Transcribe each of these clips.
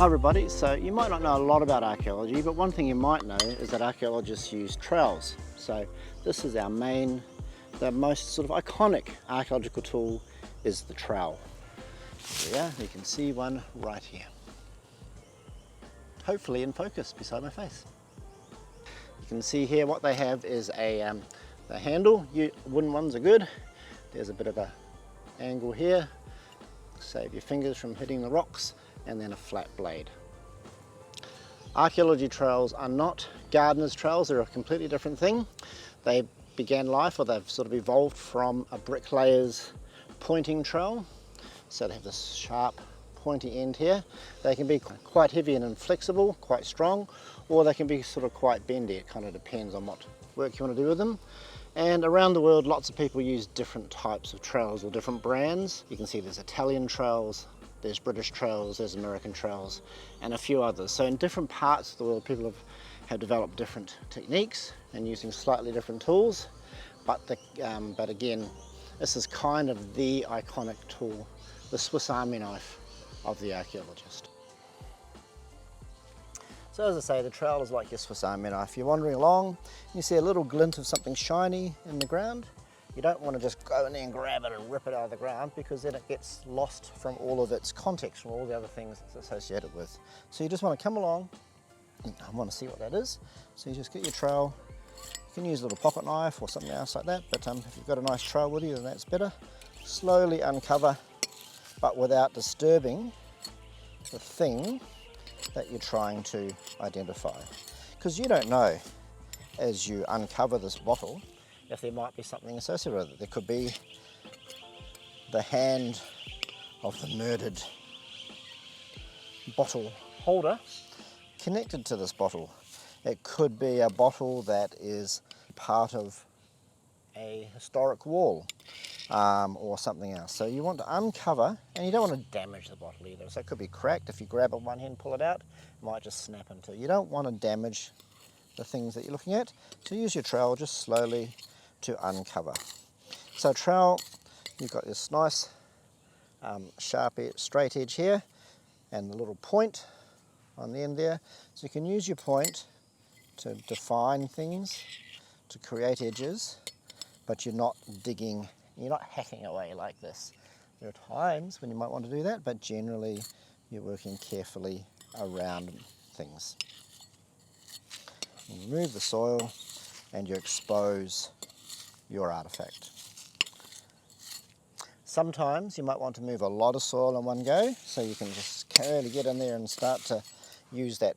Hi everybody, so you might not know a lot about archaeology, but one thing you might know is that archaeologists use trowels. So this is our the most sort of iconic archaeological tool is the trowel. Here we are, you can see one right here. Hopefully in focus beside my face. You can see here what they have is a the handle. Wooden ones are good. There's a bit of a angle here, save your fingers from hitting the rocks, and then a flat blade. Archaeology trowels are not gardener's trowels, they're a completely different thing. They began life, or they've sort of evolved from a bricklayer's pointing trowel. So they have this sharp pointy end here. They can be quite heavy and inflexible, quite strong, or they can be sort of quite bendy. It kind of depends on what work you want to do with them. And around the world, lots of people use different types of trowels or different brands. You can see there's Italian trowels, there's British trowels, there's American trowels, and a few others. So in different parts of the world, people have developed different techniques and using slightly different tools. But again, this is kind of the iconic tool, the Swiss Army knife of the archaeologist. So as I say, the trowel is like your Swiss Army knife. You're wandering along, and you see a little glint of something shiny in the ground. You don't want to just go in there and grab it and rip it out of the ground, because then it gets lost from all of its context, from all the other things it's associated with. So you just want to come along, and I want to see what that is. So you just get your trowel. You can use a little pocket knife or something else like that, but if you've got a nice trowel with you, then that's better. Slowly uncover, but without disturbing the thing that you're trying to identify. Because you don't know, as you uncover this bottle, if there might be something associated with it. There could be the hand of the murdered bottle holder connected to this bottle. It could be a bottle that is part of a historic wall, or something else. So you want to uncover, and you don't want to damage the bottle either. So it could be cracked. If you grab it one hand and pull it out, it might just snap into. You don't want to damage the things that you're looking at. So use your trowel just slowly to uncover. So trowel, you've got this nice sharp straight edge here, and the little point on the end there. So you can use your point to define things, to create edges, but you're not digging, you're not hacking away like this. There are times when you might want to do that, but generally you're working carefully around things. You remove the soil and you expose your artifact. Sometimes you might want to move a lot of soil in one go, so you can just really get in there and start to use that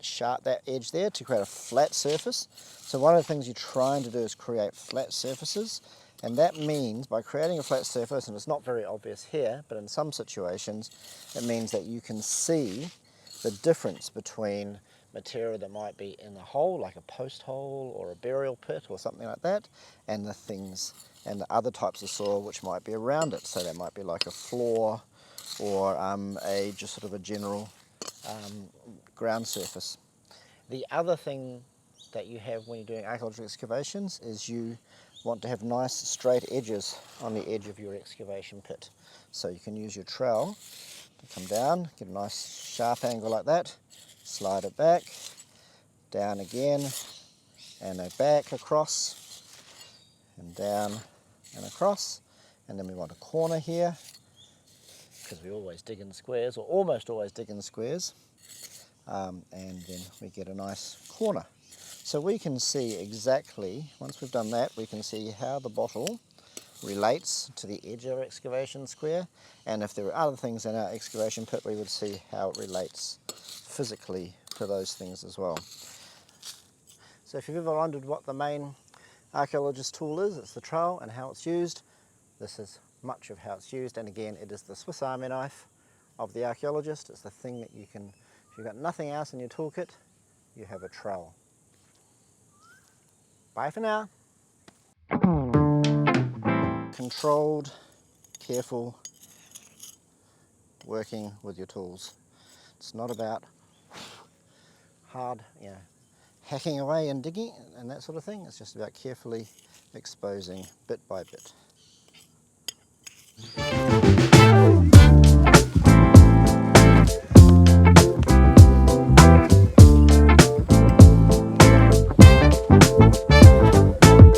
edge there to create a flat surface. So one of the things you're trying to do is create flat surfaces, and that means by creating a flat surface, and it's not very obvious here, but in some situations it means that you can see the difference between material that might be in the hole, like a post hole or a burial pit or something like that, and the things and the other types of soil which might be around it. So that might be like a floor or just sort of a general ground surface. The other thing that you have when you're doing archaeological excavations is you want to have nice straight edges on the edge of your excavation pit. So you can use your trowel to come down, get a nice sharp angle like that, slide it back, down again, and back across, and down and across. And then we want a corner here, because we always dig in squares, or almost always dig in squares, and then we get a nice corner. So we can see exactly, once we've done that, we can see how the bottle relates to the edge of our excavation square, and if there are other things in our excavation pit, we would see how it relates physically to those things as well. So if you've ever wondered what the main archaeologist tool is, it's the trowel, and how it's used. This is much of how it's used, and again, it is the Swiss Army knife of the archaeologist. It's the thing that you can, if you've got nothing else in your toolkit, you have a trowel. Bye for now. Controlled, careful working with your tools. It's not about hard, hacking away and digging and that sort of thing. It's just about carefully exposing bit by bit.